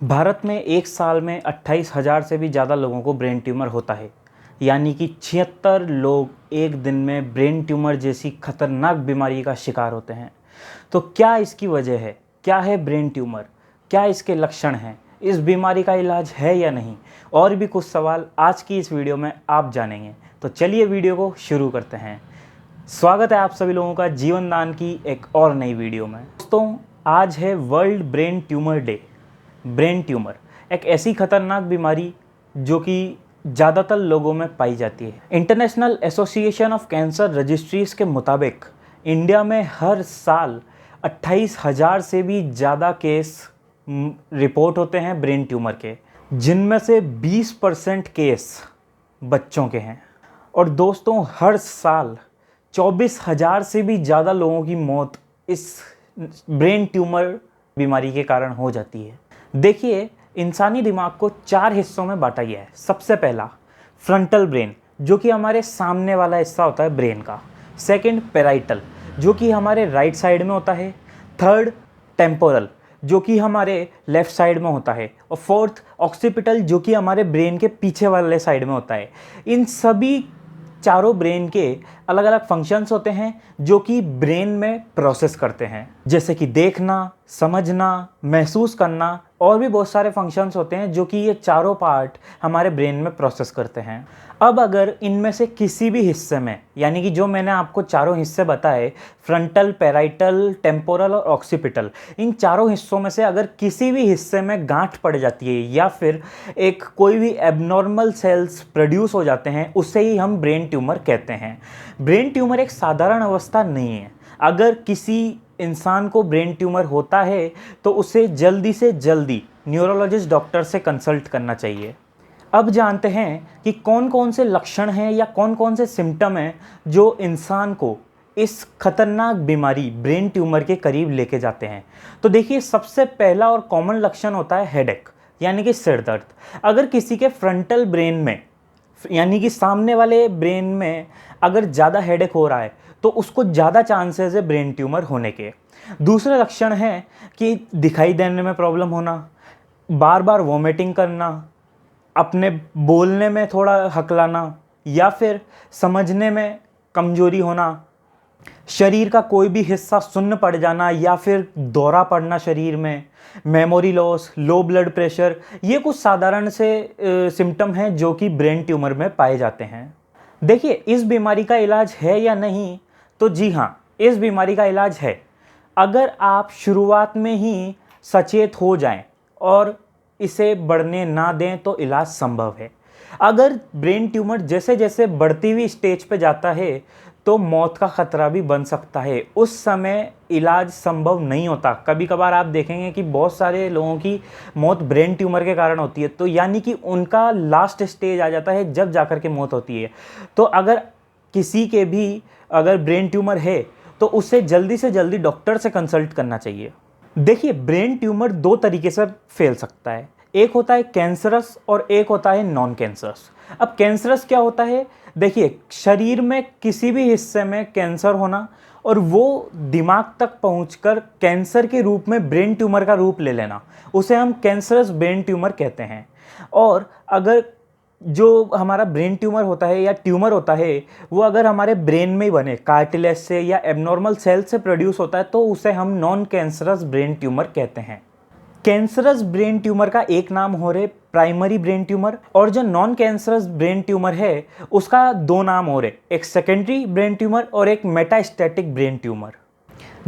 भारत में एक साल में 28,000 से भी ज़्यादा लोगों को ब्रेन ट्यूमर होता है। यानी कि 76 लोग एक दिन में ब्रेन ट्यूमर जैसी खतरनाक बीमारी का शिकार होते हैं। तो क्या इसकी वजह है? क्या है ब्रेन ट्यूमर? क्या इसके लक्षण हैं? इस बीमारी का इलाज है या नहीं? और भी कुछ सवाल आज की इस वीडियो में आप जानेंगे। तो चलिए वीडियो को शुरू करते हैं। स्वागत है आप सभी लोगों का जीवन दान की एक और नई वीडियो में। दोस्तों, आज है world brain tumour day. Brain tumour एक ऐसी खतरनाक बीमारी जो कि ज़्यादातर लोगों में पाई जाती है। International association of cancer registries के मुताबिक इंडिया में हर साल 28,000 से भी ज़्यादा केस रिपोर्ट होते हैं ब्रेन ट्यूमर के, जिनमें से 20% केस बच्चों के हैं। और दोस्तों, हर साल 24,000 से भी ज़्यादा लोगों की मौत इस ब्रेन ट्यूमर बीमारी के कारण हो जाती है। देखिए, इंसानी दिमाग को 4 हिस्सों में बांटा गया है। सबसे पहला फ्रंटल ब्रेन, जो कि हमारे सामने वाला हिस्सा होता है ब्रेन का। सेकंड पेराइटल, जो कि हमारे राइट साइड में होता है। थर्ड टेम्पोरल, जो कि हमारे लेफ्ट साइड में होता है। और फोर्थ ऑक्सीपिटल, जो कि हमारे ब्रेन के पीछे वाले साइड में होता है। इन सभी चारों ब्रेन के अलग अलग फंक्शंस होते हैं जो कि ब्रेन में प्रोसेस करते हैं, जैसे कि देखना, समझना, महसूस करना, और भी बहुत सारे फंक्शंस होते हैं जो कि ये चारों पार्ट हमारे ब्रेन में प्रोसेस करते हैं। अब अगर इनमें से किसी भी हिस्से में, यानी कि जो मैंने आपको चारों हिस्से बताए, फ्रंटल, पेराइटल, टेम्पोरल और ऑक्सीपिटल, इन चारों हिस्सों में से अगर किसी भी हिस्से में गांठ पड़ जाती है या फिर एक कोई भी एबनॉर्मल सेल्स प्रोड्यूस हो जाते हैं, उसे ही हम ब्रेन ट्यूमर कहते हैं। ब्रेन ट्यूमर एक साधारण अवस्था नहीं है। अगर किसी इंसान को ब्रेन ट्यूमर होता है तो उसे जल्दी से जल्दी न्यूरोलॉजिस्ट डॉक्टर से कंसल्ट करना चाहिए। अब जानते हैं कि कौन कौन से लक्षण हैं या कौन कौन से सिम्टम हैं जो इंसान को इस खतरनाक बीमारी ब्रेन ट्यूमर के करीब लेके जाते हैं। तो देखिए, सबसे पहला और कॉमन लक्षण होता है हेडेक, यानी कि सिर दर्द। अगर किसी के फ्रंटल ब्रेन में, यानी कि सामने वाले ब्रेन में अगर ज़्यादा हेडेक हो रहा है तो उसको ज़्यादा चांसेस है ब्रेन ट्यूमर होने के। दूसरा लक्षण है कि दिखाई देने में प्रॉब्लम होना, बार बार वॉमिटिंग करना, अपने बोलने में थोड़ा हकलाना, या फिर समझने में कमजोरी होना, शरीर का कोई भी हिस्सा सुन्न पड़ जाना या फिर दौरा पड़ना शरीर में, memory loss, low blood pressure, ये कुछ साधारण से सिम्टम हैं जो कि ब्रेन ट्यूमर में पाए जाते हैं। देखिए, इस बीमारी का इलाज है या नहीं, तो जी हाँ, इस बीमारी का इलाज है। अगर आप शुरुआत में ही सचेत हो जाएं और इसे बढ़ने ना दें तो इलाज संभव है। अगर ब्रेन ट्यूमर जैसे जैसे बढ़ती हुई स्टेज पे जाता है तो मौत का खतरा भी बन सकता है। उस समय इलाज संभव नहीं होता। कभी कभार आप देखेंगे कि बहुत सारे लोगों की मौत ब्रेन ट्यूमर के कारण होती है, तो यानी कि उनका लास्ट स्टेज आ जाता है जब जाकर के मौत होती है। तो अगर किसी के भी अगर ब्रेन ट्यूमर है तो उसे जल्दी से जल्दी डॉक्टर से कंसल्ट करना चाहिए। देखिए, ब्रेन ट्यूमर 2 तरीके से फैल सकता है। एक होता है कैंसरस और एक होता है नॉन कैंसरस। अब कैंसरस क्या होता है? देखिए, शरीर में किसी भी हिस्से में कैंसर होना और वो दिमाग तक पहुंचकर कैंसर के रूप में ब्रेन ट्यूमर का रूप ले लेना, उसे हम कैंसरस ब्रेन ट्यूमर कहते हैं। और अगर जो हमारा ब्रेन ट्यूमर होता है या ट्यूमर होता है वो अगर हमारे ब्रेन में ही बने, कार्टिलेज से या एबनॉर्मल सेल से प्रोड्यूस होता है, तो उसे हम नॉन कैंसरस ब्रेन ट्यूमर कहते हैं। कैंसरस ब्रेन ट्यूमर का एक नाम हो रहे प्राइमरी ब्रेन ट्यूमर, और जो नॉन कैंसरस ब्रेन ट्यूमर है उसका 2 नाम हो रहे, एक सेकेंडरी ब्रेन ट्यूमर और एक मेटास्टैटिक ब्रेन ट्यूमर।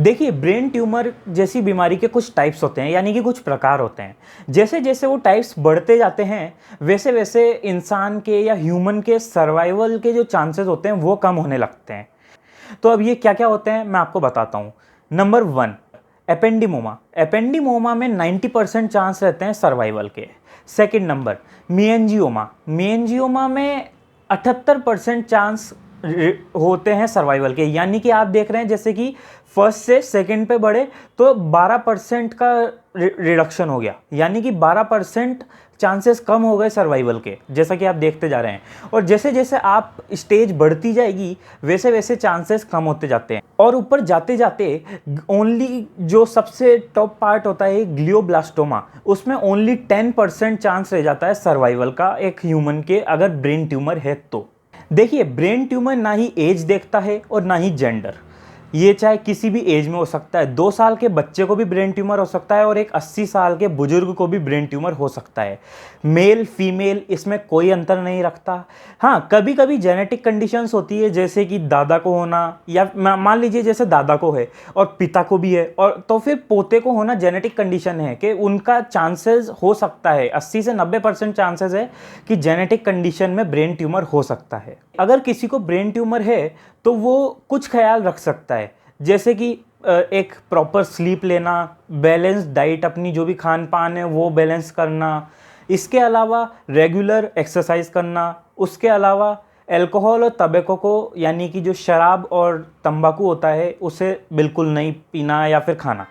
देखिए, ब्रेन ट्यूमर जैसी बीमारी के कुछ टाइप्स होते हैं, यानी कि कुछ प्रकार होते हैं। जैसे जैसे वो टाइप्स बढ़ते जाते हैं वैसे वैसे इंसान के या ह्यूमन के सर्वाइवल के जो चांसेस होते हैं वो कम होने लगते हैं। तो अब ये क्या क्या होते हैं मैं आपको बताता हूँ। नंबर 1, एपेंडिमोमा। एपेंडिमोमा में 90% चांस रहते हैं सर्वाइवल के। Second number, मीएंजियोमा। मीएंजियोमा में 78% चांस होते हैं सर्वाइवल के। यानी कि आप देख रहे हैं जैसे कि फर्स्ट से सेकंड पे बढ़े तो 12% का रिडक्शन हो गया, यानी कि 12% चांसेस कम हो गए सर्वाइवल के, जैसा कि आप देखते जा रहे हैं। और जैसे जैसे आप स्टेज बढ़ती जाएगी वैसे वैसे चांसेस कम होते जाते हैं। और ऊपर जाते जाते ओनली जो सबसे टॉप पार्ट होता है ग्लियोब्लास्टोमा, उसमें ओनली 10% चांस रह जाता है सर्वाइवल का एक ह्यूमन के अगर ब्रेन ट्यूमर है तो। देखिए, ब्रेन ट्यूमर ना ही एज देखता है और ना ही जेंडर, ये चाहे किसी भी एज में हो सकता है। 2 साल के बच्चे को भी ब्रेन ट्यूमर हो सकता है और एक 80 साल के बुजुर्ग को भी ब्रेन ट्यूमर हो सकता है। मेल फीमेल इसमें कोई अंतर नहीं रखता। हाँ, कभी कभी जेनेटिक कंडीशंस होती है, जैसे कि दादा को होना, या मान लीजिए जैसे दादा को है और पिता को भी है, और तो फिर पोते को होना जेनेटिक कंडीशन है कि उनका चांसेस हो सकता है 80 से 90% चांसेस है कि जेनेटिक कंडीशन में ब्रेन ट्यूमर हो सकता है। अगर किसी को ब्रेन ट्यूमर है तो वो कुछ ख्याल रख सकता है, जैसे कि एक प्रॉपर स्लीप लेना, बैलेंस डाइट, अपनी जो भी खान पान है वो बैलेंस करना, इसके अलावा रेगुलर एक्सरसाइज करना, उसके अलावा अल्कोहल और तंबाकू को, यानी कि जो शराब और तंबाकू होता है उसे बिल्कुल नहीं पीना या फिर खाना,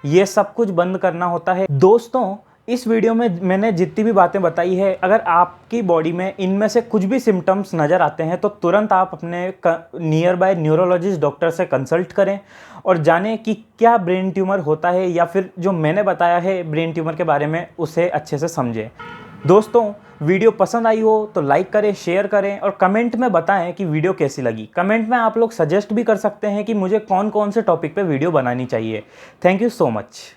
ये सब कुछ बंद करना होता है। दोस्तों, इस वीडियो में मैंने जितनी भी बातें बताई है, अगर आपकी बॉडी में इनमें से कुछ भी सिम्टम्स नज़र आते हैं तो तुरंत आप अपने नियर बाय न्यूरोलॉजिस्ट डॉक्टर से कंसल्ट करें और जानें कि क्या ब्रेन ट्यूमर होता है, या फिर जो मैंने बताया है ब्रेन ट्यूमर के बारे में उसे अच्छे से समझें। दोस्तों, वीडियो पसंद आई हो तो लाइक करें, शेयर करें और कमेंट में बताएं कि वीडियो कैसी लगी। कमेंट में आप लोग सजेस्ट भी कर सकते हैं कि मुझे कौन कौन से टॉपिक पे वीडियो बनानी चाहिए। Thank you so much.